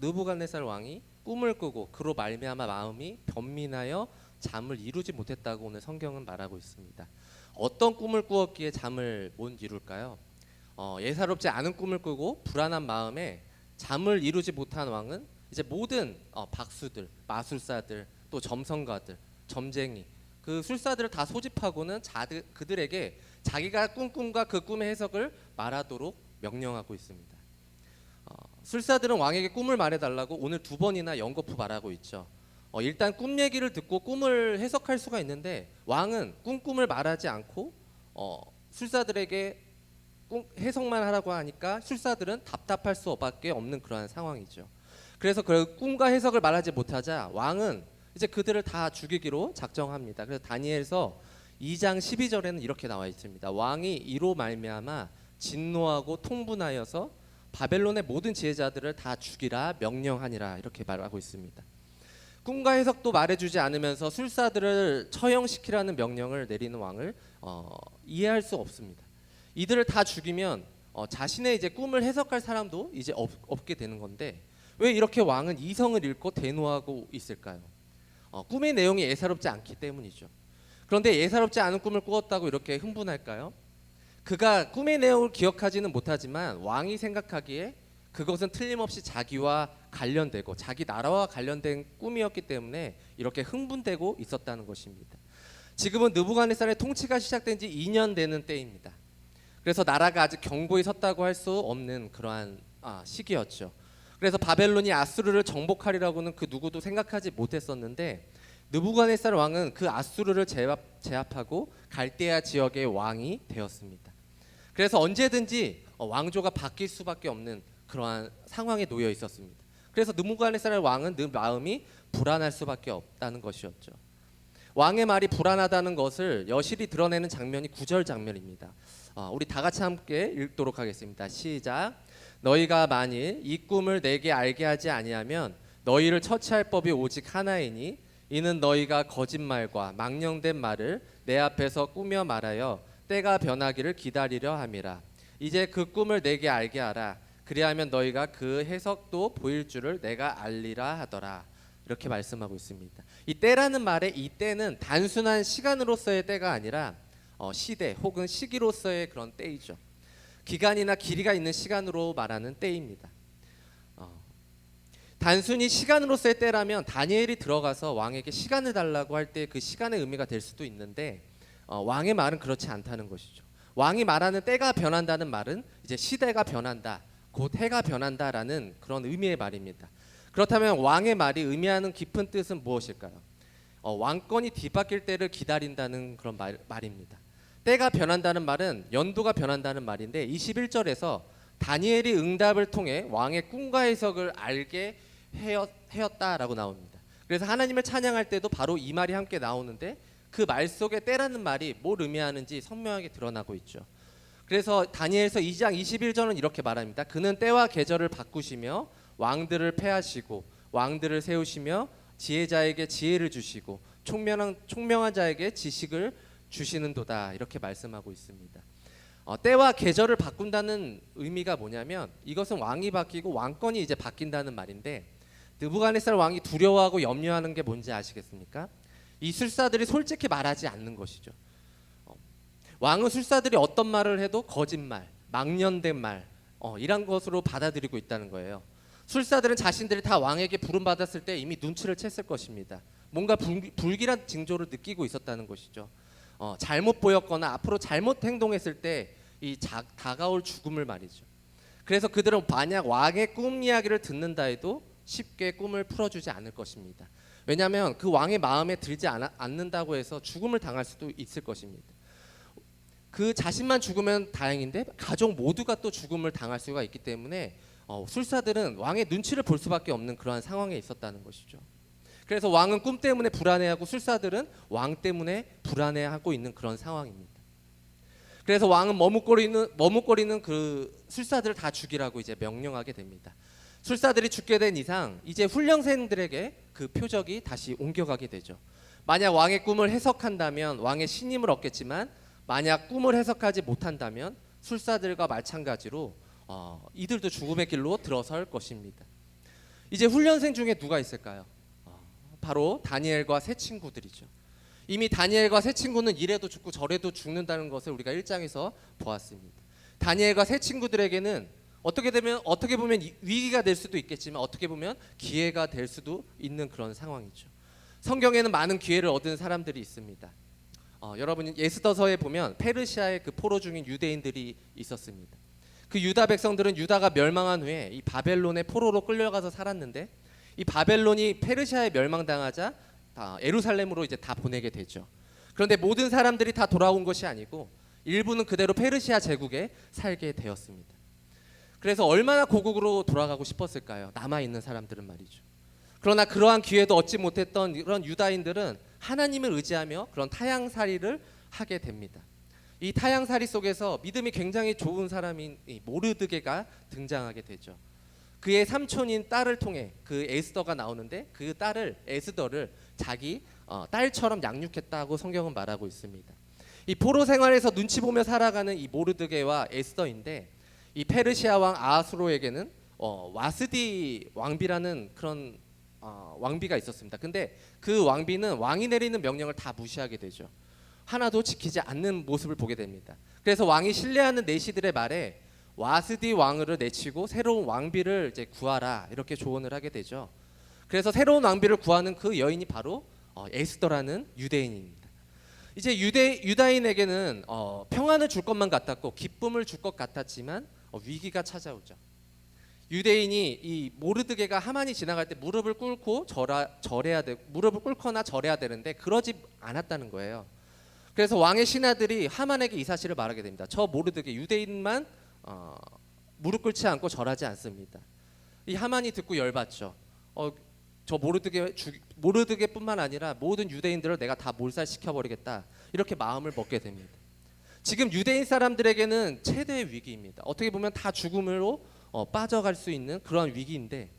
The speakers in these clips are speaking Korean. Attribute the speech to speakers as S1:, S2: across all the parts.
S1: 느부갓네살 왕이 꿈을 꾸고 그로 말미암아 마음이 변민하여 잠을 이루지 못했다고 오늘 성경은 말하고 있습니다. 어떤 꿈을 꾸었기에 잠을 못 이룰까요? 예사롭지 않은 꿈을 꾸고 불안한 마음에 잠을 이루지 못한 왕은 이제 모든 박수들, 마술사들, 또 점성가들, 점쟁이, 그 술사들을 다 소집하고는 그들에게 자기가 꾼 꿈과 그 꿈의 해석을 말하도록 명령하고 있습니다. 술사들은 왕에게 꿈을 말해달라고 오늘 2번이나 연거푸 말하고 있죠. 일단 꿈 얘기를 듣고 꿈을 해석할 수가 있는데 왕은 꿈을 말하지 않고 술사들에게 해석만 하라고 하니까 술사들은 답답할 수밖에 없는 그러한 상황이죠. 그래서 그 꿈과 해석을 말하지 못하자 왕은 이제 그들을 다 죽이기로 작정합니다. 그래서 다니엘서 2장 12절에는 이렇게 나와 있습니다. 왕이 이로 말미암아 진노하고 통분하여서 바벨론의 모든 지혜자들을 다 죽이라 명령하니라 이렇게 말하고 있습니다. 꿈과 해석도 말해주지 않으면서 술사들을 처형시키라는 명령을 내리는 왕을 이해할 수 없습니다. 이들을 다 죽이면 자신의 이제 꿈을 해석할 사람도 이제 없게 되는 건데 왜 이렇게 왕은 이성을 잃고 대노하고 있을까요? 꿈의 내용이 예사롭지 않기 때문이죠. 그런데 예사롭지 않은 꿈을 꾸었다고 이렇게 흥분할까요? 그가 꿈의 내용을 기억하지는 못하지만 왕이 생각하기에 그것은 틀림없이 자기와 관련되고 자기 나라와 관련된 꿈이었기 때문에 이렇게 흥분되고 있었다는 것입니다. 지금은 느부갓네살의 통치가 시작된 지 2년 되는 때입니다. 그래서 나라가 아직 견고히 섰다고 할 수 없는 그러한 시기였죠. 그래서 바벨론이 아수르를 정복하리라고는 그 누구도 생각하지 못했었는데 느부갓네살 왕은 그 아수르를 제압하고 갈대아 지역의 왕이 되었습니다. 그래서 언제든지 왕조가 바뀔 수밖에 없는 그러한 상황에 놓여 있었습니다. 그래서 느부갓네살 왕은 늘 마음이 불안할 수밖에 없다는 것이었죠. 왕의 말이 불안하다는 것을 여실히 드러내는 장면이 9절 장면입니다. 우리 다 같이 함께 읽도록 하겠습니다. 시작. 너희가 만일 이 꿈을 내게 알게 하지 아니하면 너희를 처치할 법이 오직 하나이니 이는 너희가 거짓말과 망령된 말을 내 앞에서 꾸며 말하여 때가 변하기를 기다리려 함이라. 이제 그 꿈을 내게 알게 하라. 그리하면 너희가 그 해석도 보일 줄을 내가 알리라 하더라. 이렇게 말씀하고 있습니다. 이 때라는 말의 이 때는 단순한 시간으로서의 때가 아니라 시대 혹은 시기로서의 그런 때이죠. 기간이나 길이가 있는 시간으로 말하는 때입니다. 단순히 시간으로서의 때라면 다니엘이 들어가서 왕에게 시간을 달라고 할 때 그 시간의 의미가 될 수도 있는데 왕의 말은 그렇지 않다는 것이죠. 왕이 말하는 때가 변한다는 말은 이제 시대가 변한다, 곧 해가 변한다라는 그런 의미의 말입니다. 그렇다면 왕의 말이 의미하는 깊은 뜻은 무엇일까요? 왕권이 뒤바뀔 때를 기다린다는 그런 말입니다. 때가 변한다는 말은 연도가 변한다는 말인데 21절에서 다니엘이 응답을 통해 왕의 꿈과 해석을 알게 하였다라고 나옵니다. 그래서 하나님을 찬양할 때도 바로 이 말이 함께 나오는데 그 말 속에 때라는 말이 뭘 의미하는지 선명하게 드러나고 있죠. 그래서 다니엘서 2장 21절은 이렇게 말합니다. 그는 때와 계절을 바꾸시며 왕들을 패하시고 왕들을 세우시며 지혜자에게 지혜를 주시고 총명한 자에게 지식을 주시는도다 이렇게 말씀하고 있습니다. 때와 계절을 바꾼다는 의미가 뭐냐면 이것은 왕이 바뀌고 왕권이 이제 바뀐다는 말인데 느부갓네살 왕이 두려워하고 염려하는 게 뭔지 아시겠습니까? 이 술사들이 솔직히 말하지 않는 것이죠. 왕은 술사들이 어떤 말을 해도 거짓말, 망령된 말 이런 것으로 받아들이고 있다는 거예요. 술사들은 자신들이 다 왕에게 부름받았을 때 이미 눈치를 챘을 것입니다. 뭔가 불길한 징조를 느끼고 있었다는 것이죠. 잘못 보였거나 앞으로 잘못 행동했을 때 이 다가올 죽음을 말이죠. 그래서 그들은 만약 왕의 꿈 이야기를 듣는다 해도 쉽게 꿈을 풀어주지 않을 것입니다. 왜냐하면 그 왕의 마음에 들지 않는다고 해서 죽음을 당할 수도 있을 것입니다. 그 자신만 죽으면 다행인데 가족 모두가 또 죽음을 당할 수가 있기 때문에 술사들은 왕의 눈치를 볼 수밖에 없는 그러한 상황에 있었다는 것이죠. 그래서 왕은 꿈 때문에 불안해하고 술사들은 왕 때문에 불안해하고 있는 그런 상황입니다. 그래서 왕은 머뭇거리는 그 술사들을 다 죽이라고 이제 명령하게 됩니다. 술사들이 죽게 된 이상 이제 훈령생들에게 그 표적이 다시 옮겨가게 되죠. 만약 왕의 꿈을 해석한다면 왕의 신임을 얻겠지만 만약 꿈을 해석하지 못한다면 술사들과 마찬가지로 이들도 죽음의 길로 들어설 것입니다. 이제 훈련생 중에 누가 있을까요? 바로 다니엘과 세 친구들이죠. 이미 다니엘과 세 친구는 이래도 죽고 저래도 죽는다는 것을 우리가 1장에서 보았습니다. 다니엘과 세 친구들에게는 어떻게 보면 위기가 될 수도 있겠지만 어떻게 보면 기회가 될 수도 있는 그런 상황이죠. 성경에는 많은 기회를 얻은 사람들이 있습니다. 여러분 에스더서에 보면 페르시아의 그 포로 중인 유대인들이 있었습니다. 그 유다 백성들은 유다가 멸망한 후에 이 바벨론의 포로로 끌려가서 살았는데 이 바벨론이 페르시아에 멸망당하자 예루살렘으로 이제 다 보내게 되죠. 그런데 모든 사람들이 다 돌아온 것이 아니고 일부는 그대로 페르시아 제국에 살게 되었습니다. 그래서 얼마나 고국으로 돌아가고 싶었을까요? 남아있는 사람들은 말이죠. 그러나 그러한 기회도 얻지 못했던 이런 유다인들은 하나님을 의지하며 그런 타향살이를 하게 됩니다. 이 타향살이 속에서 믿음이 굉장히 좋은 사람인 모르드게가 등장하게 되죠. 그의 삼촌인 딸을 통해 그 에스더가 나오는데 그 딸을 에스더를 자기 딸처럼 양육했다고 성경은 말하고 있습니다. 이 포로 생활에서 눈치 보며 살아가는 이 모르드게와 에스더인데 이 페르시아 왕 아하수로에게는 와스디 왕비라는 그런 왕비가 있었습니다. 근데 그 왕비는 왕이 내리는 명령을 다 무시하게 되죠. 하나도 지키지 않는 모습을 보게 됩니다. 그래서 왕이 신뢰하는 내시들의 말에 와스디 왕을 내치고 새로운 왕비를 이제 구하라 이렇게 조언을 하게 되죠. 그래서 새로운 왕비를 구하는 그 여인이 바로 에스더라는 유대인입니다. 이제 유다인에게는 평안을 줄 것만 같았고 기쁨을 줄 것 같았지만 위기가 찾아오죠. 유대인이 이 모르드게가 하만이 지나갈 때 무릎을 꿇거나 절해야 되는데 그러지 않았다는 거예요. 그래서 왕의 신하들이 하만에게 이 사실을 말하게 됩니다. 저 모르드게 유대인만 무릎 꿇지 않고 절하지 않습니다. 이 하만이 듣고 열받죠. 저 모르드게뿐만 아니라 모든 유대인들을 내가 다 몰살시켜버리겠다. 이렇게 마음을 먹게 됩니다. 지금 유대인 사람들에게는 최대의 위기입니다. 어떻게 보면 다 죽음으로 빠져갈 수 있는 그런 위기인데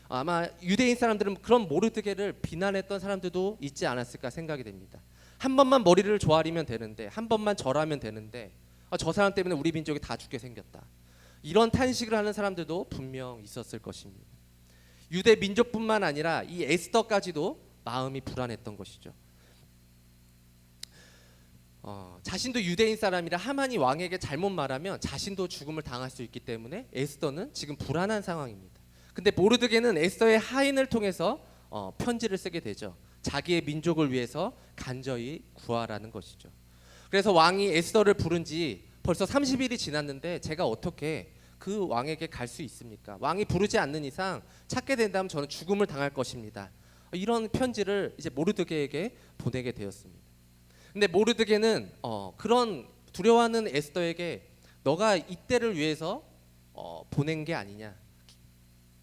S1: 아마 유대인 사람들은 그런 모르드게를 비난했던 사람들도 있지 않았을까 생각이 됩니다. 한 번만 머리를 조아리면 되는데 한 번만 절하면 되는데 저 사람 때문에 우리 민족이 다 죽게 생겼다. 이런 탄식을 하는 사람들도 분명 있었을 것입니다. 유대 민족뿐만 아니라 이 에스더까지도 마음이 불안했던 것이죠. 자신도 유대인 사람이라 하만이 왕에게 잘못 말하면 자신도 죽음을 당할 수 있기 때문에 에스더는 지금 불안한 상황입니다. 근데 모르드게는 에스더의 하인을 통해서 편지를 쓰게 되죠. 자기의 민족을 위해서 간절히 구하라는 것이죠. 그래서 왕이 에스더를 부른 지 벌써 30일이 지났는데 제가 어떻게 그 왕에게 갈 수 있습니까? 왕이 부르지 않는 이상 찾게 된다면 저는 죽음을 당할 것입니다. 이런 편지를 이제 모르드게에게 보내게 되었습니다. 근데 모르드게는 그런 두려워하는 에스더에게 너가 이때를 위해서 보낸 게 아니냐.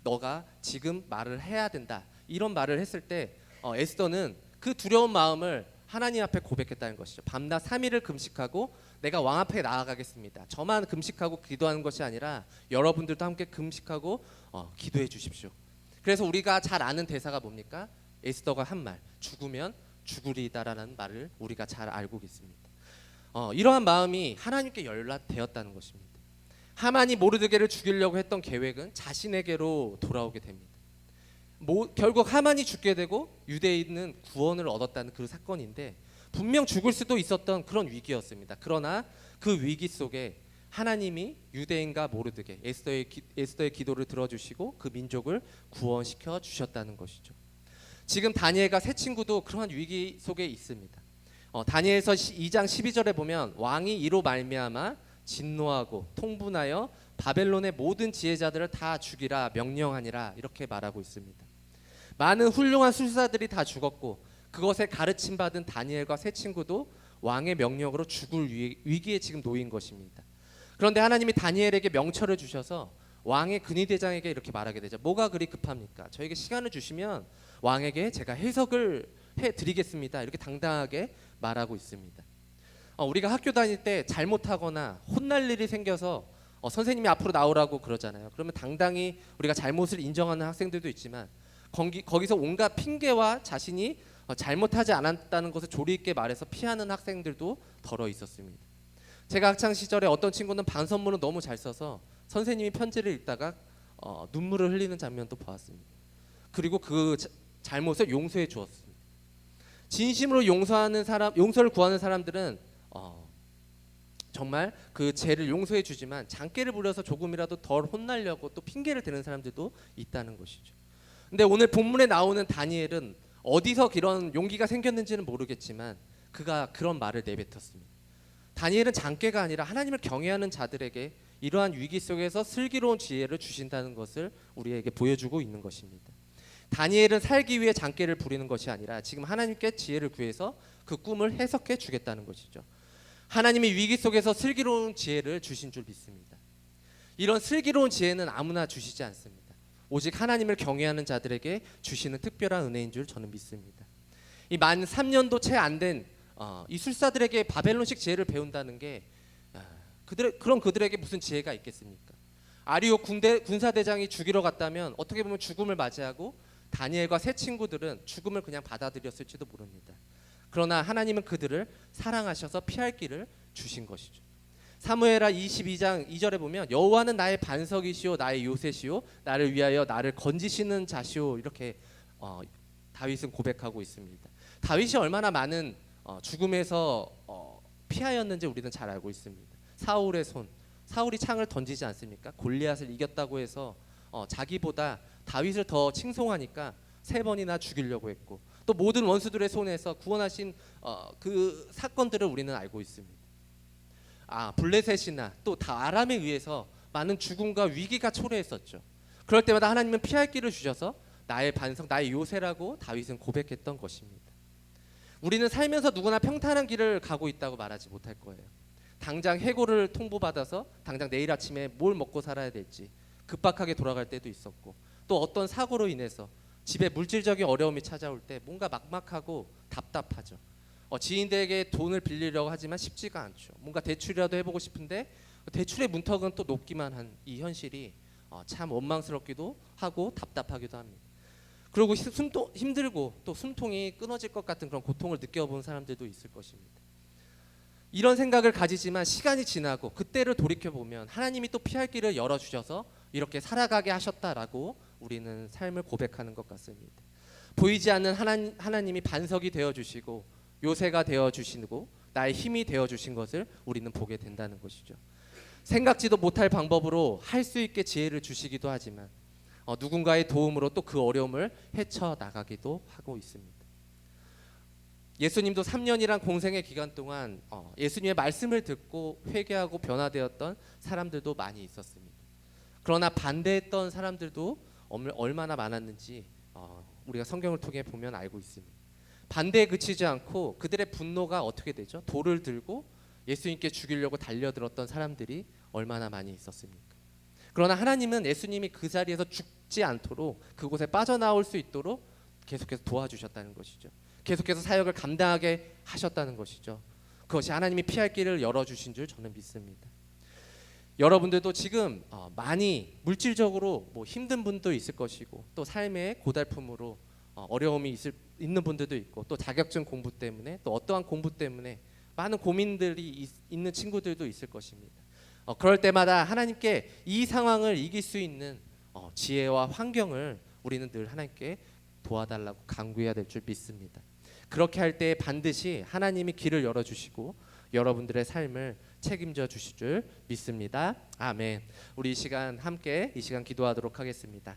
S1: 너가 지금 말을 해야 된다. 이런 말을 했을 때 에스더는 그 두려운 마음을 하나님 앞에 고백했다는 것이죠. 밤낮 3일을 금식하고 내가 왕 앞에 나아가겠습니다. 저만 금식하고 기도하는 것이 아니라 여러분들도 함께 금식하고 기도해 주십시오. 그래서 우리가 잘 아는 대사가 뭡니까? 에스더가 한 말, 죽으면 죽으리다라는 말을 우리가 잘 알고 있습니다. 이러한 마음이 하나님께 연락되었다는 것입니다. 하만이 모르드게를 죽이려고 했던 계획은 자신에게로 돌아오게 됩니다. 결국 하만이 죽게 되고 유대인은 구원을 얻었다는 그 사건인데 분명 죽을 수도 있었던 그런 위기였습니다. 그러나 그 위기 속에 하나님이 유대인과 모르드게 에스더의 기도를 들어주시고 그 민족을 구원시켜 주셨다는 것이죠. 지금 다니엘과 세 친구도 그러한 위기 속에 있습니다. 다니엘서 2장 12절에 보면 왕이 이로 말미암아 진노하고 통분하여 바벨론의 모든 지혜자들을 다 죽이라 명령하니라 이렇게 말하고 있습니다. 많은 훌륭한 술사들이 다 죽었고 그것에 가르침 받은 다니엘과 세 친구도 왕의 명령으로 죽을 위기에 지금 놓인 것입니다. 그런데 하나님이 다니엘에게 명철을 주셔서 왕의 근위대장에게 이렇게 말하게 되죠. 뭐가 그리 급합니까? 저에게 시간을 주시면 왕에게 제가 해석을 해드리겠습니다. 이렇게 당당하게 말하고 있습니다. 우리가 학교 다닐 때 잘못하거나 혼날 일이 생겨서 선생님이 앞으로 나오라고 그러잖아요. 그러면 당당히 우리가 잘못을 인정하는 학생들도 있지만 거기서 온갖 핑계와 자신이 잘못하지 않았다는 것을 조리 있게 말해서 피하는 학생들도 덜어 있었습니다. 제가 학창 시절에 어떤 친구는 반선문을 너무 잘 써서 선생님이 편지를 읽다가 눈물을 흘리는 장면도 보았습니다. 그리고 그 잘못을 용서해 주었습니다. 진심으로 용서하는 사람, 용서를 구하는 사람들은 정말 그 죄를 용서해 주지만 장깨를 부려서 조금이라도 덜 혼나려고 또 핑계를 대는 사람들도 있다는 것이죠. 근데 오늘 본문에 나오는 다니엘은 어디서 그런 용기가 생겼는지는 모르겠지만 그가 그런 말을 내뱉었습니다. 다니엘은 장깨가 아니라 하나님을 경외하는 자들에게 이러한 위기 속에서 슬기로운 지혜를 주신다는 것을 우리에게 보여주고 있는 것입니다. 다니엘은 살기 위해 장깨를 부리는 것이 아니라 지금 하나님께 지혜를 구해서 그 꿈을 해석해 주겠다는 것이죠. 하나님이 위기 속에서 슬기로운 지혜를 주신 줄 믿습니다. 이런 슬기로운 지혜는 아무나 주시지 않습니다. 오직 하나님을 경외하는 자들에게 주시는 특별한 은혜인 줄 저는 믿습니다. 이 만 3년도 채 안 된 이 술사들에게 바벨론식 지혜를 배운다는 게 그들에게 무슨 지혜가 있겠습니까? 아리오 군사대장이 죽이러 갔다면 어떻게 보면 죽음을 맞이하고 다니엘과 세 친구들은 죽음을 그냥 받아들였을지도 모릅니다. 그러나 하나님은 그들을 사랑하셔서 피할 길을 주신 것이죠. 사무엘하 22장 2절에 보면 여호와는 나의 반석이시오 나의 요새시오 나를 위하여 나를 건지시는 자시오 이렇게 다윗은 고백하고 있습니다. 다윗이 얼마나 많은 죽음에서 피하였는지 우리는 잘 알고 있습니다. 사울이 창을 던지지 않습니까? 골리앗을 이겼다고 해서 자기보다 다윗을 더 칭송하니까 3번이나 죽이려고 했고 또 모든 원수들의 손에서 구원하신 그 사건들을 우리는 알고 있습니다. 블레셋이나 또 다 아람에 의해서 많은 죽음과 위기가 초래했었죠. 그럴 때마다 하나님은 피할 길을 주셔서 나의 반석, 나의 요새라고 다윗은 고백했던 것입니다. 우리는 살면서 누구나 평탄한 길을 가고 있다고 말하지 못할 거예요. 당장 해고를 통보받아서 당장 내일 아침에 뭘 먹고 살아야 될지 급박하게 돌아갈 때도 있었고 또 어떤 사고로 인해서 집에 물질적인 어려움이 찾아올 때 뭔가 막막하고 답답하죠. 지인들에게 돈을 빌리려고 하지만 쉽지가 않죠. 뭔가 대출이라도 해보고 싶은데 대출의 문턱은 또 높기만 한 이 현실이 참 원망스럽기도 하고 답답하기도 합니다. 그리고 힘들고 또 숨통이 끊어질 것 같은 그런 고통을 느껴본 사람들도 있을 것입니다. 이런 생각을 가지지만 시간이 지나고 그때를 돌이켜보면 하나님이 또 피할 길을 열어주셔서 이렇게 살아가게 하셨다라고 우리는 삶을 고백하는 것 같습니다. 보이지 않는 하나님이 반석이 되어주시고 요새가 되어주시고 나의 힘이 되어주신 것을 우리는 보게 된다는 것이죠. 생각지도 못할 방법으로 할 수 있게 지혜를 주시기도 하지만 누군가의 도움으로 또 그 어려움을 헤쳐나가기도 하고 있습니다. 예수님도 3년이란 공생의 기간 동안 예수님의 말씀을 듣고 회개하고 변화되었던 사람들도 많이 있었습니다. 그러나 반대했던 사람들도 얼마나 많았는지 우리가 성경을 통해 보면 알고 있습니다. 반대에 그치지 않고 그들의 분노가 어떻게 되죠? 돌을 들고 예수님께 죽이려고 달려들었던 사람들이 얼마나 많이 있었습니까? 그러나 하나님은 예수님이 그 자리에서 죽지 않도록 그곳에 빠져나올 수 있도록 계속해서 도와주셨다는 것이죠. 계속해서 사역을 감당하게 하셨다는 것이죠. 그것이 하나님이 피할 길을 열어주신 줄 저는 믿습니다. 여러분들도 지금 많이 물질적으로 힘든 분도 있을 것이고 또 삶의 고달픔으로 어려움이 있는 분들도 있고 또 자격증 공부 때문에 또 어떠한 공부 때문에 많은 고민들이 있는 친구들도 있을 것입니다. 그럴 때마다 하나님께 이 상황을 이길 수 있는 지혜와 환경을 우리는 늘 하나님께 도와달라고 간구해야 될 줄 믿습니다. 그렇게 할 때 반드시 하나님이 길을 열어주시고 여러분들의 삶을 책임져 주실 줄 믿습니다. 아멘. 우리 이 시간 함께 기도하도록 하겠습니다.